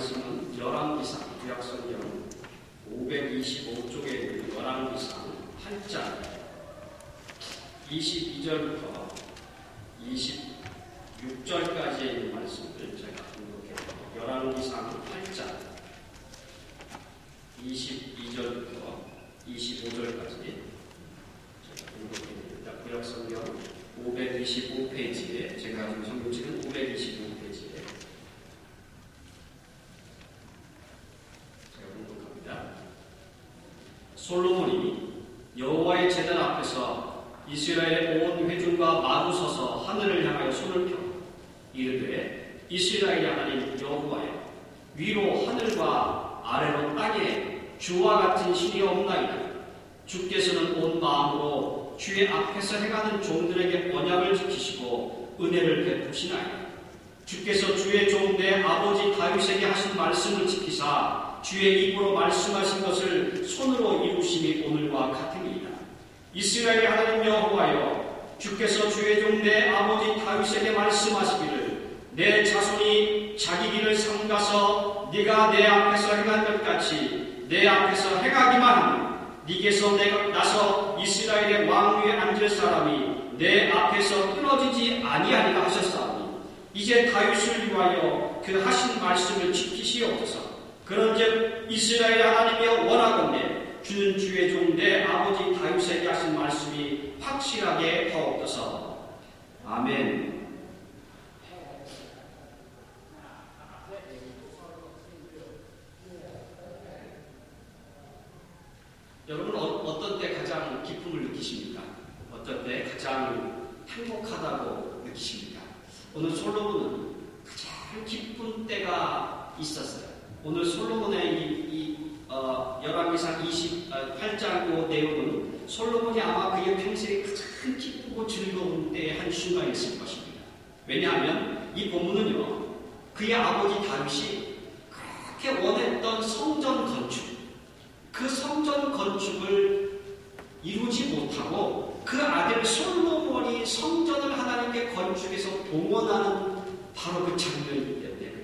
말씀은 열왕기상 구약성경 525쪽에 있는 열왕기상 8장 22절부터 26절까지의 있는 말씀을 제가 공독해요. 열왕기상 8장 22절부터 25절까지 제가 공독해드립니다. 구약성경 525페이지에 제가 가지고 성경책은 525페이지에 제가 공독합니다. 솔로몬이 여호와의 제단 앞에서 이스라엘의 온 회중과 마주 서서 하늘을 향하여 손을 펴 이르되 이스라엘의 하나님 여호와여 위로 하늘과 아래로 땅에 주와 같은 신이 없나이다. 주께서는 온 마음으로 주의 앞에서 행하는 종들에게 언약을 지키시고 은혜를 베푸시나이다. 주께서 주의 종 내 아버지 다윗에게 하신 말씀을 지키사 주의 입으로 말씀하신 것을 손으로 이루심이 오늘과 같으니이다. 이스라엘의 하나님 여호와여 주께서 주의 종 내 아버지 다윗에게 말씀하시기를 내 자손이 자기 길을 삼가서 네가 내 앞에서 행한 것 같이 내 앞에서 행하기만 하면 네게서 내가 나서 이스라엘의 왕위에 앉을 사람이 내 앞에서 끊어지지 아니하리라 하셨사오니 이제 다윗을 위하여 그 하신 말씀을 지키시옵소서. 그런즉 이스라엘 하나님이여 원하건대 주는 주의 종 내 아버지 다윗에게 하신 말씀이 확실하게 하옵소서. 아멘. 여러분 어떤 때 가장 기쁨을 느끼십니까? 어떤 때 가장 행복하다고 느끼십니까? 오늘 솔로몬은 가장 기쁜 때가 있었어요. 오늘 솔로몬의 열왕기상 28장 내용은 솔로몬이 아마 그의 평생에 가장 기쁘고 즐거운 때의 한 순간이었을 것입니다. 왜냐하면 이 본문은요, 그의 아버지 다윗이 그렇게 원했던 성전 건축, 그 성전 건축을 이루지 못하고 그 아들 솔로몬이 성전을 하나님께 건축해서 봉헌하는 바로 그 장면이기 때문에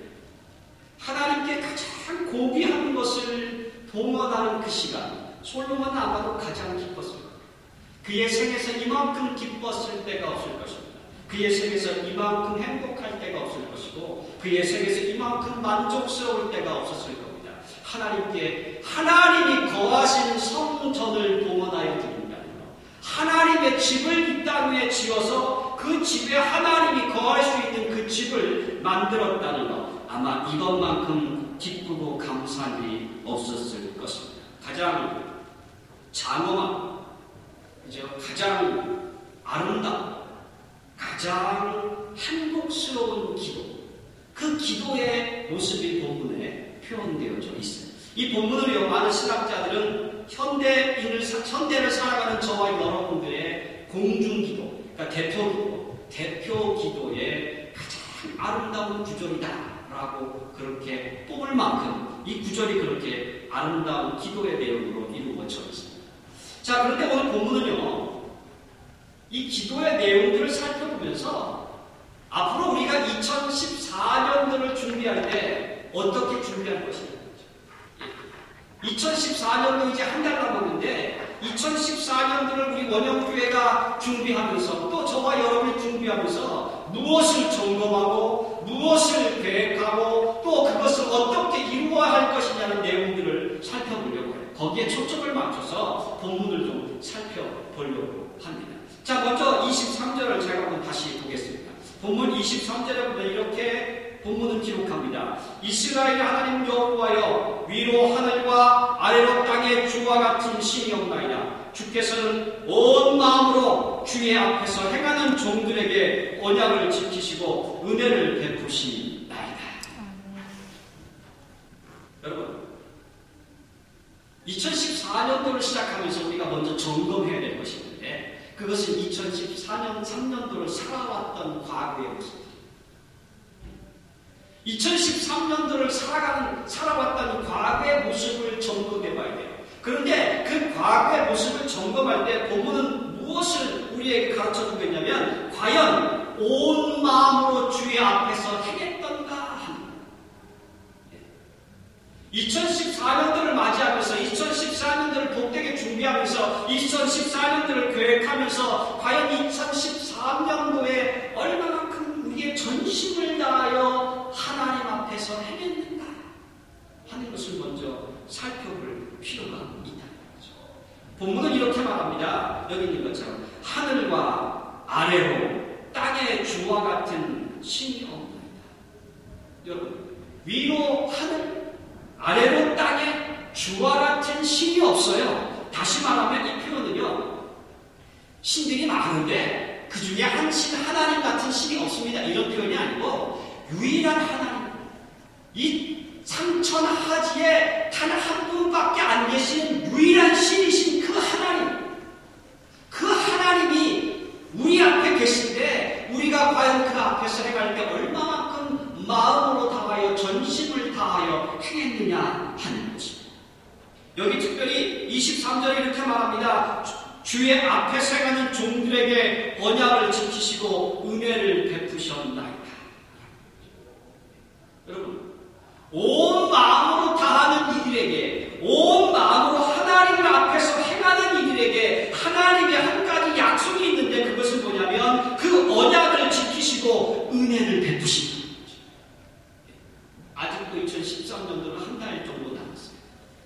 하나님께 가장 고귀한 것을 봉헌하는 그 시간, 솔로몬은 아마도 가장 기뻤을 겁니다. 그의 생에서 이만큼 기뻤을 때가 없을 것입니다. 그의 생에서 이만큼 행복할 때가 없을 것이고 그의 생에서 이만큼 만족스러울 때가 없었을 겁니다. 하나님이 거하시는 성전을 봉헌하여 드린다는 것, 하나님의 집을 이 땅 위에 지어서 그 집에 하나님이 거할 수 있는 그 집을 만들었다는 것, 아마 이것만큼 기쁘고 감사한 일이 없었을 것입니다. 가장 장엄한, 가장 아름답고 가장 행복스러운 기도, 그 기도의 모습이 본문에 표현되어져 있어요. 이 본문을요, 많은 신학자들은 현대를 살아가는 저와 여러분들의 공중기도, 그러니까 대표 기도의 가장 아름다운 구절이다라고 그렇게 뽑을 만큼 이 구절이 그렇게 아름다운 기도의 내용으로 이루어져 있습니다. 자, 그런데 오늘 본문은요, 이 기도의 내용들을 살펴보면서 앞으로 우리가 2014년도를 준비할 때 어떻게 준비할 것인가. 2014년도 이제 한 달 남았는데 2014년도를 우리 원영교회가 준비하면서 또 저와 여러분이 준비하면서 무엇을 점검하고 무엇을 계획하고 또 그것을 어떻게 이루어야 할 것이냐는 내용들을 살펴보려고 해요. 거기에 초점을 맞춰서 본문을 좀 살펴보려고 합니다. 자, 먼저 23절을 제가 한번 다시 보겠습니다. 본문 23절에 보면 이렇게 본문은 기록합니다. 이스라엘 하나님 여호와여 위로 하늘과 아래로 땅에 주와 같은 신이 없나이다. 주께서는 온 마음으로 주의 앞에서 행하는 종들에게 언약을 지키시고 은혜를 베푸시나이다. 여러분, 2014년도를 시작하면서 우리가 먼저 점검해야 될 것이 있는데 그것은 2014년, 3년도를 살아왔던 과거의 모습입니다. 2013년도를 살아왔던 과거의 모습을 점검해 봐야 돼요. 그런데 그 과거의 모습을 점검할 때 본문은 무엇을 우리에게 가르쳐주고 있냐면 과연 온 마음으로 주의 앞에서 행했던가 합니다. 2014년도를 맞이하면서 2014년도를 복되게 준비하면서 2014년도를 계획하면서 과연 2013년도에 얼마만큼 우리의 전심을 다하여 하나님 앞에서 행했는가 하는 것을 먼저 살펴볼 필요가 있다는 거죠. 본문은 이렇게 말합니다. 여기 있는 것처럼 하늘과 아래로 땅의 주와 같은 신이 없나이다. 여러분, 위로 하늘, 아래로 땅에 주와 같은 신이 없어요. 다시 말하면 이 표현은요, 신들이 많은데 그 중에 한 신, 하나님 같은 신이 없습니다. 이런 표현이 아니고 유일한 하나님, 이 상천하지에 단 한 분밖에 안 계신 유일한 신이신 그 하나님, 그 하나님이 우리 앞에 계신데 우리가 과연 그 앞에서 행할 때 얼마만큼 마음으로 다하여 전심을 다하여 행했느냐 하는 것입니다. 여기 특별히 23절에 이렇게 말합니다. 주의 앞에서 행하는 종들에게 언약을 지키시고 은혜를 베푸셨나이다. 여러분, 온 마음으로 다하는 이들에게, 온 마음으로 하나님을 앞에서 행하는 이들에게 하나님의 한 가지 약속이 있는데 그것은 뭐냐면 그 언약을 지키시고 은혜를 베푸신다. 아직도 2013년도는 한 달 정도 남았어요.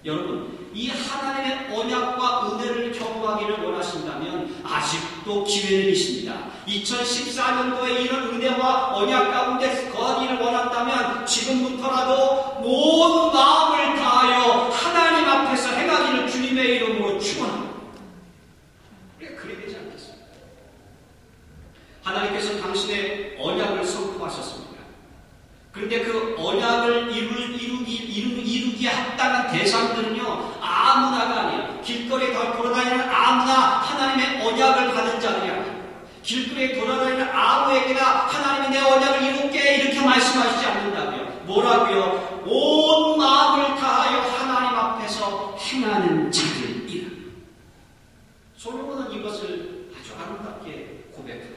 여러분, 이 하나님의 언약과 은혜를 경험하기를 원하신다면 아직도 기회는 있습니다. 2014년도에 이런 은혜와 언약 가운데 거하기를 원한다면 지금부터라도 온 마음을 다하여 하나님 앞에서 행하기를 주님의 이름으로 축원합니다. 그래야 되지 않겠습니까? 하나님께서 당신의 언약을 선포하셨습니다. 그런데 그 언약을 이루기에 합당한 대상들은요, 아무나가 아니에요. 길거리에 돌아다니는 아무나 하나님의 언약을 받은 자들이 아니에요. 길거리에 돌아다니는 아무에게나 하나님이 내 언약을 이룰게 이렇게 말씀하시지 않는다고요. 뭐라고요? 온 마음을 다하여 하나님 앞에서 행하는 자들이라. 솔로몬은 이것을 아주 아름답게 고백합니다.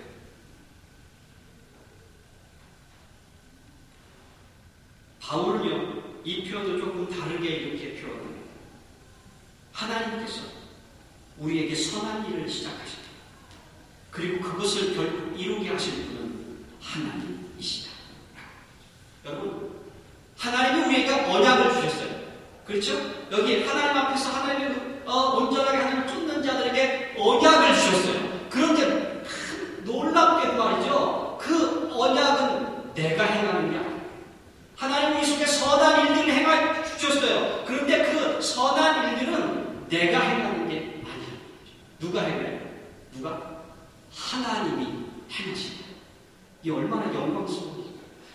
바울은요, 이 표현을 조금 다르게 이렇게 표현합니다. 하나님께서 우리에게 선한 일을 시작하셨다. 그리고 그것을 결국 이루게 하실 분은 하나님이시다. 여러분, 하나님이 우리에게 언약을 주셨어요. 그렇죠? 여기 하나님 앞에서 하나님의 온전하게 하나님을 쫓는 자들에게 언약을 주셨어요. 그런데 놀랍게도 말이죠, 그 언약은 내가 행하는 게 아니에요. 하나님 우리 속에 선한 일들을 행해 주셨어요. 그런데 그 선한 일들은 내가 행하는 게 아니에요. 누가 행해요? 누가? 하나님이 행하신다. 이게 얼마나 영광스러워요.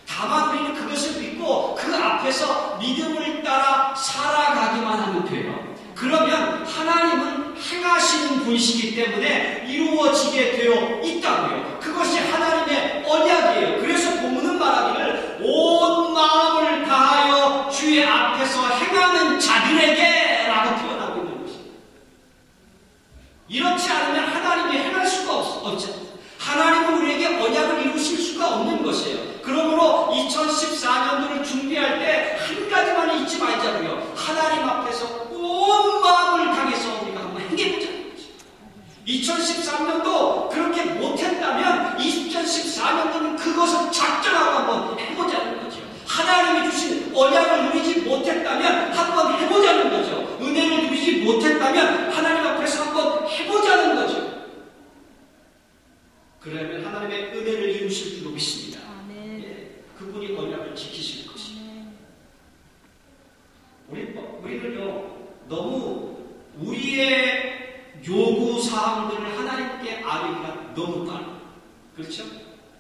다만 우리는 그것을 믿고 그 앞에서 믿음을 따라 살아가기만 하면 돼요. 그러면 하나님은 행하시는 분이시기 때문에 이루어지게 되어 있다고요. 그것이 하나님의 언약이에요. 그래서 본문은 말하기를 온 마음을 다하여 주의 앞에서 행하는 자들에게 라고 표현하고 있는 것입니다. 이렇지 않으면 하나님이 행할 수가 없죠. 하나님은 우리에게 언약을 이루실 수가 없는 것이에요. 그러므로 2014년도를 준비할 때 한 가지만 잊지 말자고요. 하나님 앞에서 온 마음을 다해서 우리가 한번 행해보자는 거죠. 2013년도 그렇게 못했다면 2014년도는 그것을 작정하고 한번 해보자는 거죠. 하나님이 주신 언약을 누리지 못했다면 한번 해보자는 거죠. 은혜를 누리지 못했다면 하나님 앞에서 한번 해보자는 거죠. 그러면 하나님의 은혜를 이루실 줄로 믿습니다. 예, 그분이 언약을 지키실 것입니다. 우리는요, 너무 우리의 요구사항들을 하나님께 아뢰기가 너무 빠르고, 그렇죠?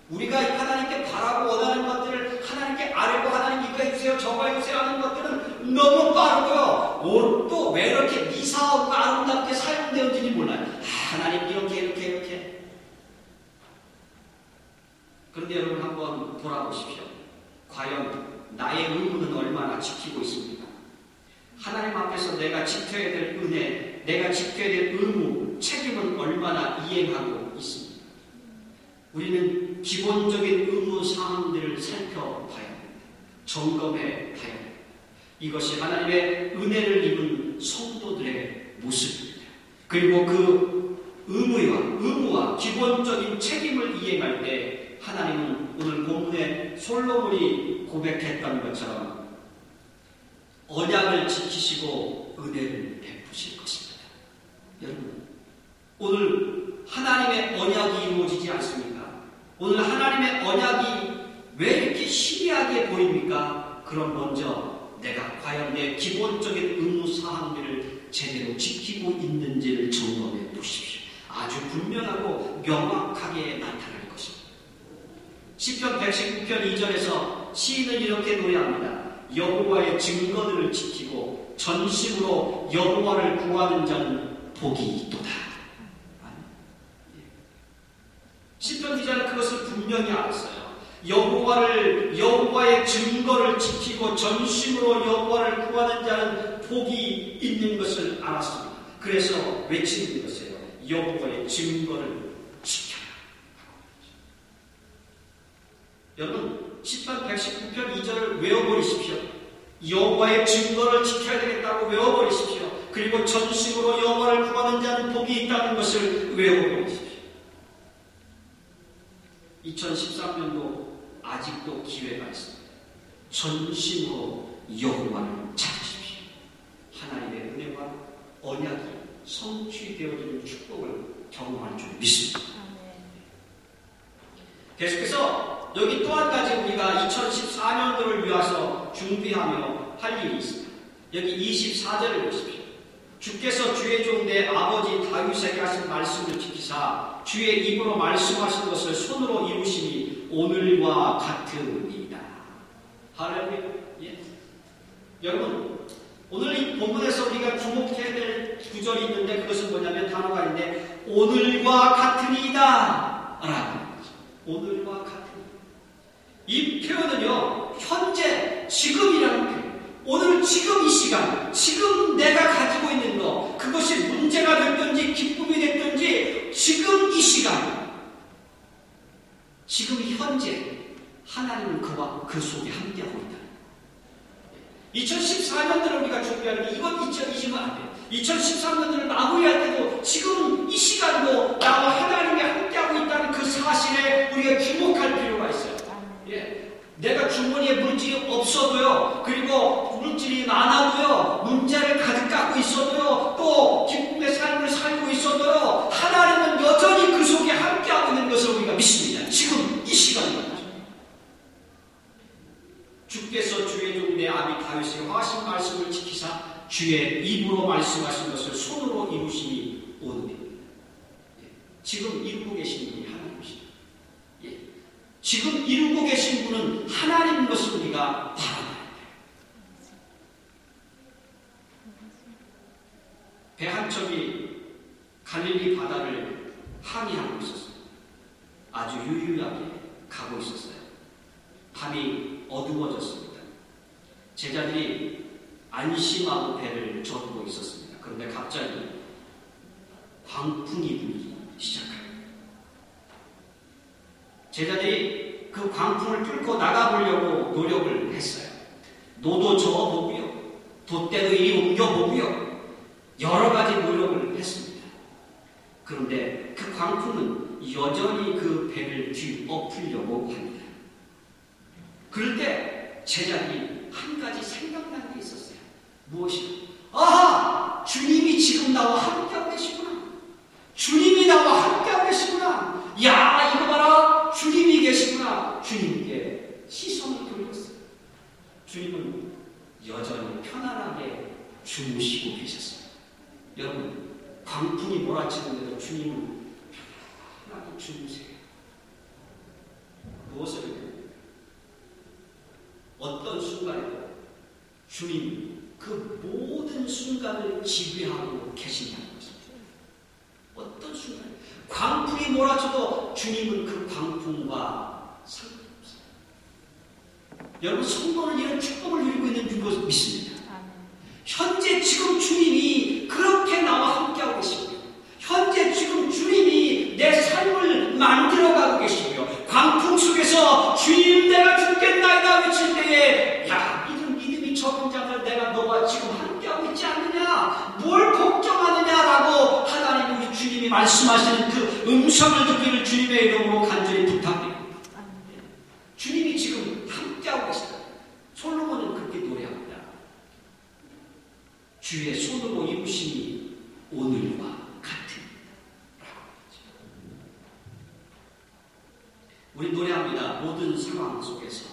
우리가 하나님께 바라고 원하는 것들을 하나님께 아뢰고 하나님 이거 해주세요, 저거 해주세요 하는 것들은 너무 빠르고요. 또 왜 이렇게 미사하고 아름답게 사용되었는지 몰라요. 하나님 이렇게. 그런데 여러분 한번 돌아보십시오. 과연 나의 의무는 얼마나 지키고 있습니까? 하나님 앞에서 내가 지켜야 될 은혜, 내가 지켜야 될 의무, 책임은 얼마나 이행하고 있습니까? 우리는 기본적인 의무 사항들을 살펴봐야 합니다. 점검해 봐야 합니다. 이것이 하나님의 은혜를 입은 성도들의 모습입니다. 그리고 그 의무와 기본적인 책임을 이행할 때 하나님은 오늘 본문에 솔로몬이 고백했던 것처럼 언약을 지키시고 은혜를 베푸실 것입니다. 여러분, 오늘 하나님의 언약이 이루어지지 않습니까? 오늘 하나님의 언약이 왜 이렇게 희미하게 보입니까? 그럼 먼저 내가 과연 내 기본적인 의무사항들을 제대로 지키고 있는지를 점검해 보십시오. 아주 분명하고 명확하게 나타날 것입니다. 시편 119편 2절에서 시인은 이렇게 노래합니다. 여호와의 증거들을 지키고 전심으로 여호와를 구하는 자는 복이 있도다. 시편 기자는 그것을 분명히 알았어요. 여호와의 증거를 지키고 전심으로 여호와를 구하는 자는 복이 있는 것을 알았습니다. 그래서 외치는 것이에요. 여호와의 증거를 지켜라. 여러분, 시편 119편 2절을 외워버리십시오. 여호와의 증거를 지켜야 되겠다고 외워버리십시오. 그리고 전심으로 여호와를 구하는 자는 복이 있다는 것을 외워버리십시오. 2013년도 아직도 기회가 있습니다. 전심으로 여호와를 찾으십시오. 하나님의 은혜와 언약이 성취되어지는 축복을 경험할 줄 믿습니다. 계속해서 여기 또 한 가지 우리가 2014년도를 위해서 준비하며 할 일이 있습니다. 여기 24절을 보십시오. 주께서 주의 종 내 아버지 다윗에게 하신 말씀을 지키사 주의 입으로 말씀하신 것을 손으로 이루시니 오늘과 같으니이다. 할렐루야. 예. 여러분, 오늘 이 본문에서 우리가 주목해야 될 구절이 있는데 그것은 뭐냐면 단어가 있는데 오늘과 같으니이다 라는 거죠. 오늘과 같으니. 이 표현은요, 현재, 지금이라는 표현. 오늘 지금 이 시간, 지금 내가 가지고 있는 것, 그것이 문제가 됐든지 기쁨이 됐든지 지금 이 시간, 지금 현재 하나님은 그와 그 속에 함께하고 있다. 2014년도를 우리가 준비하는 게 이건 2020은 안 돼요. 2013년도를 마무리할 때도 지금 이 시간도 나와 하나님이 함께하고 있다는 그 사실에 우리가 주목할 필요가 있어요. 예. 내가 주머니에 물질이 없어도요, 그리고 물질이 많아도요, 문자를 가득 갖고 있어도요, 또 기쁨의 삶을 살고 있어도요, 하나님은 여전히 그 속에 함께하고 있는 것을 우리가 믿습니다. 지금 이 시간입니다. 주께서 주의 종 내 아비 다윗에게 하신 말씀을 지키사 주의 입으로 말씀하신 것을 손으로 이루시니 오늘입니다. 지금 이루고 계신 분이 하나님이십니다. 지금 이루고 계신 분은 하나님인 것을 우리가 바라봐야 돼요. 배 한 척이 갈릴리 바다를 항해하고 있었어요. 아주 유유하게 가고 있었어요. 밤이 어두워졌습니다. 제자들이 안심하고 배를 젓고 있었습니다. 그런데 갑자기 광풍이 불기 시작합니다. 제자들이 그 광풍을 뚫고 나가보려고 노력을 했어요. 노도 저어보고요, 돛대도 이리 옮겨보고요, 여러 가지 노력을 했습니다. 그런데 그 광풍은 여전히 그 배를 뒤엎으려고 합니다. 그럴 때 제자들이 한 가지 생각난 게 있었어요. 무엇이요? 아하! 주님이 지금 나와 함께하고 계시구나. 주님이 나와 함께하고 계시구나. 야, 이거 봐라. 주님이 계시구나. 주님께 시선을 돌렸어요. 주님은 여전히 편안하게 주무시고 계셨어요. 여러분, 광풍이 몰아치는데도 주님은 편안하게 주무세요. 무엇을? 어떤 순간에도 주님이 그 모든 순간을 지배하고 계신다는 것입니다. 어떤 순간? 광풍이 몰아쳐도 주님은 그 광풍과 상관없어요. 여러분, 성도는 이런 축복을 누리고 있는 줄 믿습니다. 현재 지금 주님이 그렇게 나와 함께하고 계시고요. 현재 지금 주님이 내 삶을 만들어가고 계시고요. 광풍 속에서 주님 내가 죽겠나이다 외칠 때에 야, 이런 믿음이 적은 자들 말씀하시는 그 음성을 듣기를 주님의 이름으로 간절히 부탁드립니다. 주님이 지금 함께하고 계시다. 솔로몬은 그렇게 노래합니다. 주의 손으로 이루심이 오늘과 같은. 우리 노래합니다. 모든 상황 속에서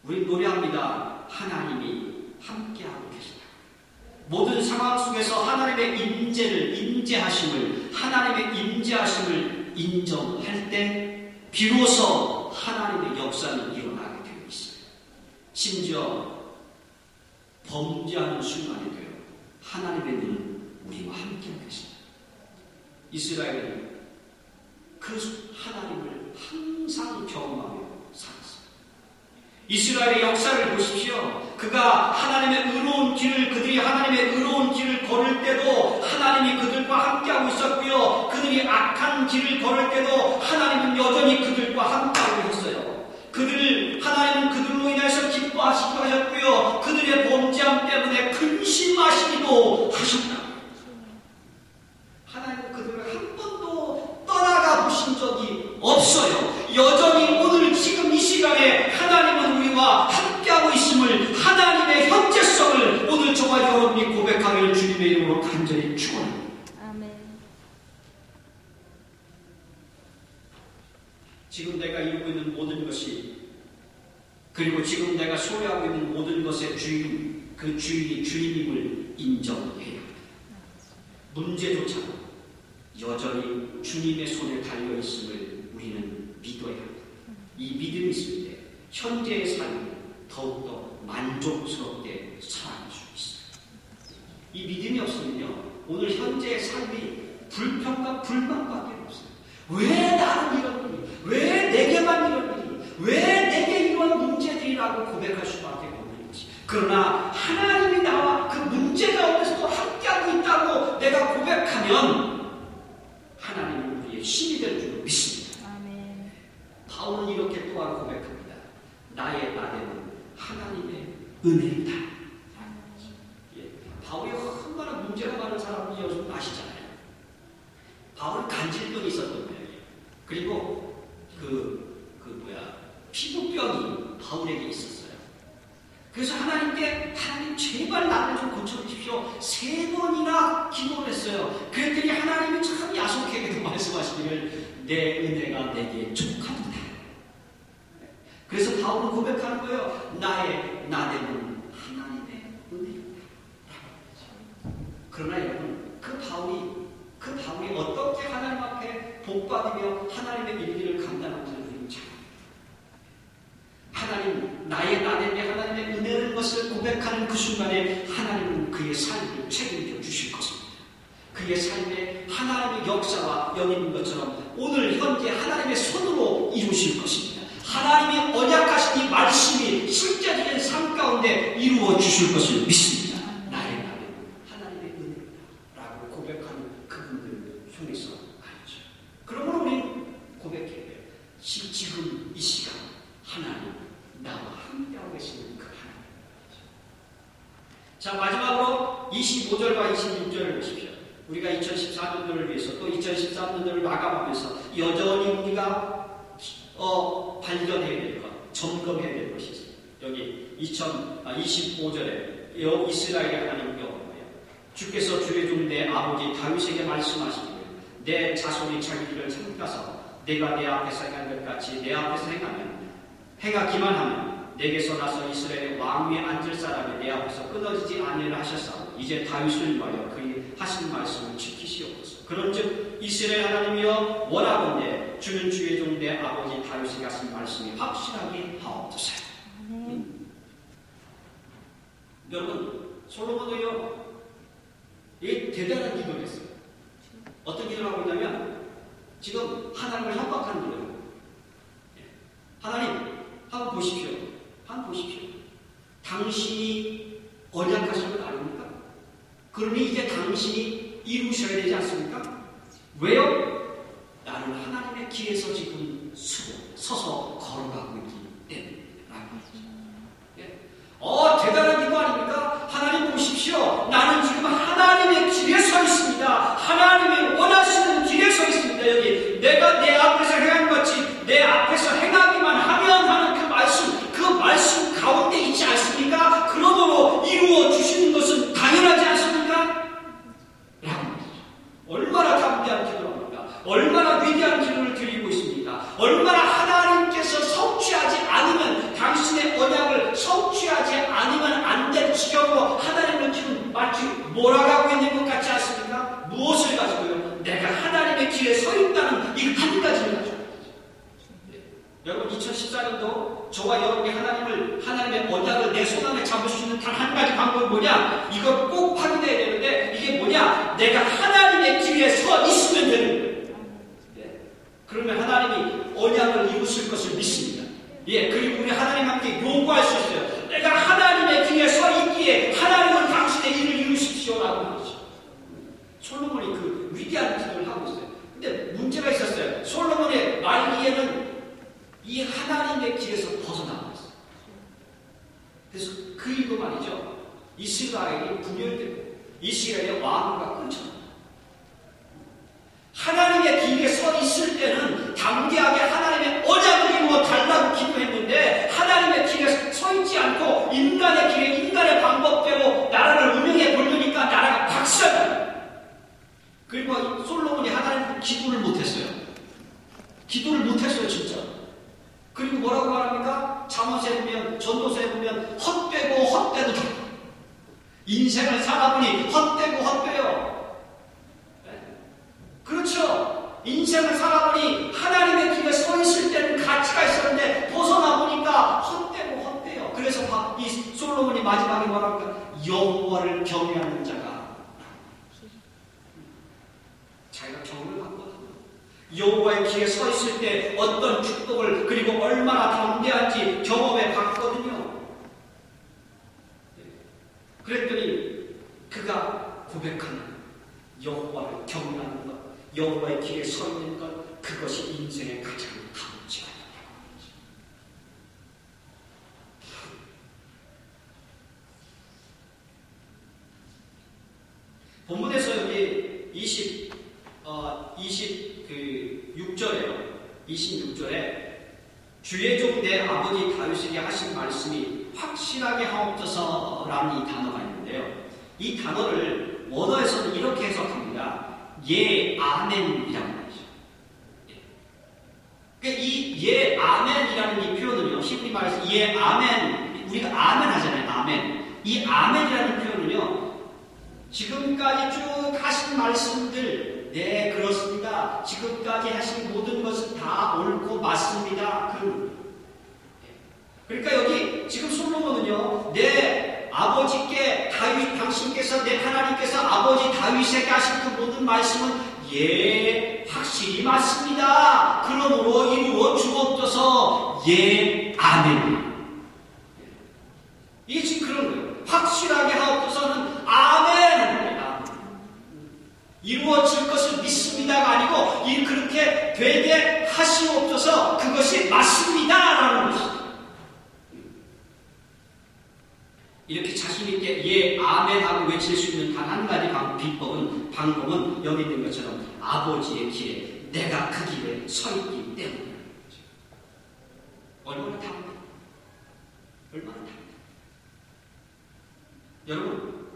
우리 노래합니다. 하나님이 함께하고 계시다. 모든 상황 속에서 하나님의 임재하심을 하나님의 임재하심을 인정할 때 비로소 하나님의 역사는 일어나게 되어 있어요. 심지어 범죄하는 순간에도 하나님의 눈은 우리와 함께하고 계십니다. 이스라엘은 그 하나님을 항상 경험하며 살았습니다. 이스라엘의 역사를 보십시오. 그가 하나님의 의로운 길을 그들이 하나님의 의로운 길을 걸을 때도 하나님이 그들과 함께하고 있었고요. 그들이 악한 길을 걸을 때도 하나님은 여전히 그들과 함께하고 있었어요. 하나님은 그들로 인해서 기뻐하시기도 하셨고요. 그들의 범죄함 때문에 근심하시기도 하셨다. 하나님은 그들을 한 번도 떠나가 보신 적이 없어요. 여전히 오늘 지금 이 시간에 하나님은 우리와 함께하고 있음을 하나님의 현재성을 오늘 저와 여러분이 고백하기를 주님의 이름으로 간절히 축원합니다. 아멘. 지금 내가 이루고 있는 모든 것이 그리고 지금 내가 소유하고 있는 모든 것의 주인, 그 주인이 주인임을 인정해야 합니다. 문제조차도 여전히 주님의 손에 달려있음을 우리는 믿어야 합니다. 이 믿음이 있을 때 현재의 삶이 더욱더 만족스럽게 살아갈 수 있어요. 이 믿음이 없으면요 오늘 현재의 삶이 불평과 불만밖에 없어요. 왜 나는 이런 일이, 왜 내게만 이런 일이, 왜 내게 이런 문제들이라고 고백할 수밖에 없는 것이. 그러나 하나님이 나와 그 문제 가운데서도 함께하고 있다고 내가 고백하면 하나님은 우리의 힘이 될 줄 믿습니다. 아멘. 바울은 이렇게 또한 고백합니다. 나의 나대는 하나님의 은혜이다. 예, 바울이 얼마나 문제가 많은 사람인지 여러분 아시잖아요. 바울은 간질병이 있었던 거예요. 그리고 피부병이 바울에게 있었어요. 그래서 하나님께 하나님 제발 나를 좀 고쳐주십시오. 3번이나 기도를 했어요. 그랬더니 하나님이 참 야속하게도 말씀하시기를 내 은혜가 내게 족하도다. 그래서 바울은 고백하는 거예요. 나의 나대는 하나님의 은혜입니다. 그러나 여러분 그 바울이 어떻게 하나님 앞에 복받으며 하나님의 일기를 감당하는지를 우리는 잘 하나님 나의 나대에 하나님의 은혜라는 것을 고백하는 그 순간에 하나님은 그의 삶을 책임져 주실 것입니다. 그의 삶에 하나님의 역사와 영입인 것처럼 오늘 현재 하나님의 손으로 이루실 것입니다. 하나님이 언약하신 이 말씀이 실제적인 삶 가운데 이루어 주실 것을 믿습니다. 나의 나대는 하나님의 은혜라고 고백하는 그분들 중에서 아니죠. 그러므로 우리는 고백해야 돼요. 지금 이 시간 하나님 나와 함께하고 계시는 그 하나님. 자, 마지막으로 25절과 26절을 보십시오. 우리가 2014년도를 위해서 또 2013년도를 마감하면서 여전히 우리가 발견해야 될 것, 점검해야 될 것이 있어요. 여기 25절에 이스라엘의 하나님 여호와여 주께서 주의 종 내 아버지 다윗에게 말씀하시기를 내 자손이 자기들을 삼가서 내가 내 앞에서 행한 것 같이 내 앞에서 행하기만 하면 내게서 나서 이스라엘의 왕위에 앉을 사람이 내 앞에서 끊어지지 아니하려 하셨사오니 이제 다윗을 위하여 그의 하신 말씀을 지키시옵소서. 그런즉 이스라엘 하나님이여 원하건대 주는 주의 종 내 아버지 다윗에게 하신 말씀이 확실하게 하옵소서. 여러분 솔로몬도요 대단한 기도를 했어요. 어떤 기도를 하고 있냐면 지금 하나님을 협박하는 거예요. 하나님 한번 보십시오. 당신이 언약하신 것 아닙니까? 그러니 이제 당신이 이루셔야 되지 않습니까? 왜요? 나는 하나님의 길에서 지금 서서 걸어가고 있기 때문에. 대단한 기도 아닙니까? 하나님 보십시오. 나는 지금 하나님의 길에 서 있습니다. 하나님이 원하시는 저와 여러분이 하나님의 언약을 내 손 안에 잡을 수 있는 단 한 가지 방법이 뭐냐? 이걸 꼭 확인해야 되는데, 이게 뭐냐? 내가 하나님의 길에 서 있으면 되는 거예요. 예. 그러면 하나님이 언약을 이루실 것을 믿습니다. 예. 그리고 우리 하나님한테 요구할 수 있어요. 내가 하나님의 길에 서 있기에 하나님은 당신의 일을 이루십시오라고 하죠. 솔로몬이 그 위대한 기도를 하고 있어요. 근데 문제가 있었어요. 솔로몬의 말기에는 이 하나님의 길에서 벗어나고 있어요. 그래서 그 이유로 말이죠. 이스라엘이 분열되고 이스라엘의 왕과 끊쳐요. 하나님의 길에 서 있을 때는 담대하게 하나님의 언약을 이루어 달라고 기도했는데, 하나님의 길에 서 있지 않고 인간의 길에 인간의 방법대로 나라를 운영해 보려니까 나라가 박살나요. 그리고 솔로몬이 하나님 기도를 못했어요. 기도를 못했어요, 진짜. 그리고 뭐라고 말합니까? 잠언서에 보면, 전도서에 보면 헛되고 헛되도 인생을 살아보니 헛되고 헛되요. 그렇죠. 인생을 살아보니 하나님의 길에 서 있을 때는 가치가 있었는데 벗어나 보니까 헛되고 헛되요. 그래서 이 솔로몬이 마지막에 뭐랍니까? 여호와를 경외하는 자가, 자기가 경험을 받거든요. 여호와의 길에 서 있을 때 어떤 축복을, 그리고 얼마나 담대한지 경험해 봤거든요. 그랬더니 그가 고백하는 여호와를 경외하는 것, 여호와의 길에 서 있는 것, 그것이 인생의 가장 값지가 있다는 거죠. 본문에서 여기 26절에 주의 종 내 아버지 다윗에게 하신 말씀이 확실하게 하옵소서 라는 이 단어가 있는데요. 이 단어를 원어에서는 이렇게 해석합니다. 예, 아멘이라고 하죠. 그러니까 이 예, 아멘이라는 이 표현은요, 히브리 말에서 예, 아멘, 우리가 아멘 하잖아요. 아멘. 이 아멘이라는 표현은요, 지금까지 쭉 하신 말씀들, 네, 그렇습니다. 지금까지 하신 모든 것은 다 옳고 맞습니다. 그러니까 여기 지금 솔로몬은요, 내 아버지께 다윗, 당신께서, 내 하나님께서 아버지 다윗에게 하신 그 모든 말씀은 예, 확실히 맞습니다. 그러므로 이루어 주옵소서. 예, 아멘. 이게 지금 그런 거예요. 확실하게 하옵소서는 아멘. 이루어질 것을 믿습니다가 아니고 그렇게 되게 하시옵소서, 그것이 맞습니다라는 것이죠. 이렇게 자신있게 예, 아멘하고 외칠 수 있는 단 한 가지 방법은 여기 있는 것처럼 아버지의 길에 내가 그 길에 서 있기 때문에. 얼마나 답답해. 얼마나 답답해. 여러분,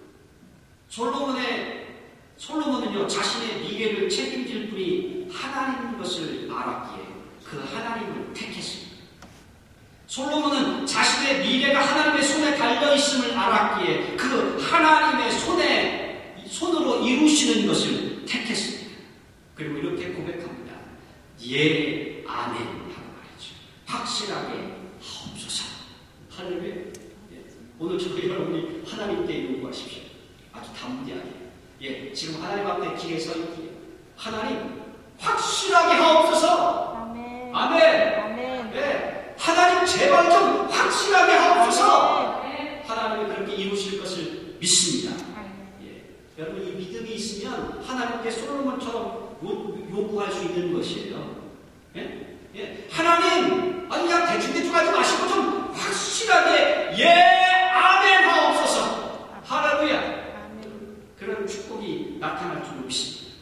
솔로몬은요, 자신의 미래를 책임질 분이 하나님인 것을 알았기에 그 하나님을 택했습니다. 솔로몬은 자신의 미래가 하나님의 손에 달려있음을 알았기에 그 하나님의 손으로 이루시는 것을 택했습니다. 그리고 이렇게 고백합니다. 예, 아멘 하고 말이죠. 확실하게 하옵소서. 할렐루야. 오늘 저희 여러분이 하나님께 요구하십시오. 아주 담대하게. 예, 지금 하나님 앞에 길에 서 있기에 하나님 확실하게 하옵소서. 아멘. 아멘. 아멘. 예, 하나님 제발 좀 확실하게 하옵소서. 아멘. 하나님이 그렇게 이루실 것을 믿습니다. 예, 여러분, 이 믿음이 있으면 하나님께 솔로몬처럼 요구할 수 있는 것이에요. 예? 예, 하나님, 아니 그냥 대충 하지 마시고 좀 확실하게 예, 아멘 하옵소서. 할렐루야. 그런 축복이 나타날 줄 믿습니다.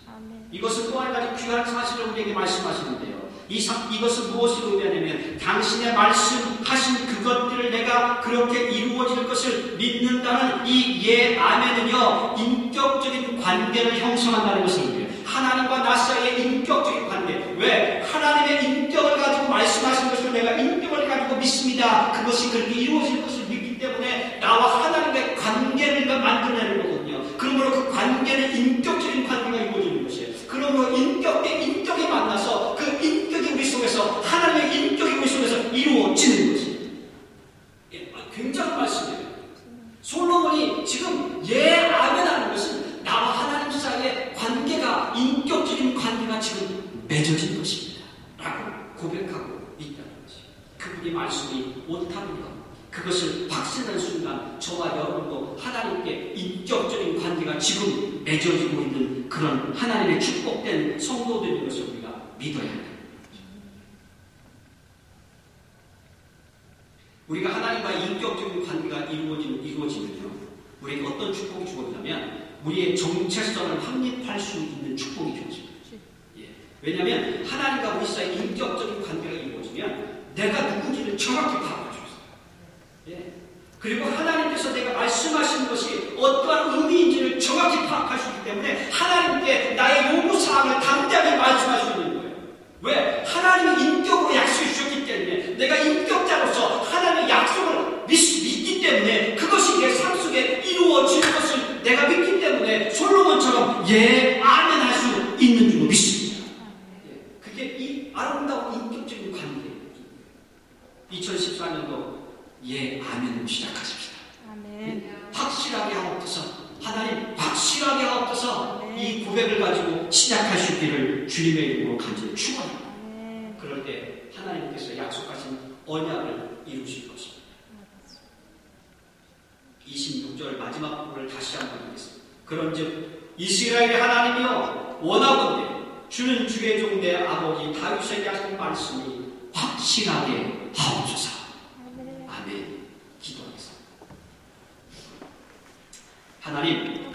이것은 또 한 가지 귀한 사실을 우리에게 말씀하시는데요. 이것은 무엇을 의미하냐면 당신의 말씀하신 그것들을 내가 그렇게 이루어질 것을 믿는다는 이 예, 아멘은요, 인격적인 관계를 형성한다는 것을 의미해요. 하나님과 나 사이의 인격적인 관계. 왜? 하나님의 인격을 가지고 말씀하신 것을 내가 인격을 가지고 믿습니다. 그것이 그렇게 이루어질 것을 믿기 때문에 나와 하나님의 관계를 만들어내는 거거든요. 그러므로 그 관계는 인격적인 관계가 이루어지는 것이에요. 그러므로 인격이 만나서 그 인격이 우리 속에서, 하나님의 인격이 우리 속에서 이루어지는 것이에요. 못하며 그것을 확신하는 순간 저와 여러분도 하나님께 인격적인 관계가 지금 맺어지고 있는 그런 하나님의 축복된 성도들인 것을 우리가 믿어야 합니다. 우리가 하나님과 인격적인 관계가 이루어지면요, 우리에게 어떤 축복이 주어지냐면 우리의 정체성을 확립할 수 있는 축복이 주어집니다. 예. 왜냐하면 하나님과 우리 사이에 인격적인 관계가 이루어지면 내가 누군지를 정확히 파악할 수 있어요. 예. 그리고 하나님께서 내가 말씀하시는 것이 어떠한 의미인지를 정확히 파악할 수 있기 때문에 하나님께 나의 요구사항을 당당히 말씀할 수 있는 거예요. 왜? 하나님이 인격으로 약속해 주셨기 때문에 내가 인격자로서 하나님의 약속을 믿기 때문에 그것이 내 삶 속에 이루어지는 것을 내가 믿기 때문에 솔로몬처럼 예, 아멘 할 수 있는 줄로 믿습니다. 그게 이 아름다운 인격적인 관계예요. 2014년도 예, 아멘으로 시작하십시다. 아멘. 확실하게 하옵소서. 하나님 확실하게 하옵소서. 이 고백을 가지고 시작할 수 있기를 주님의 이름으로 간절히 축원합니다. 그럴 때 하나님께서 약속하신 언약을 이루실 것입니다. 26절 마지막 부분을 다시 한번 읽겠습니다. 그런즉 이스라엘의 하나님이여 원하건대 주는 주의 종 내 아버지 다윗에게 하신 말씀이 확실하게 하옵소서. 아멘. 기도하겠습니다. 하나님,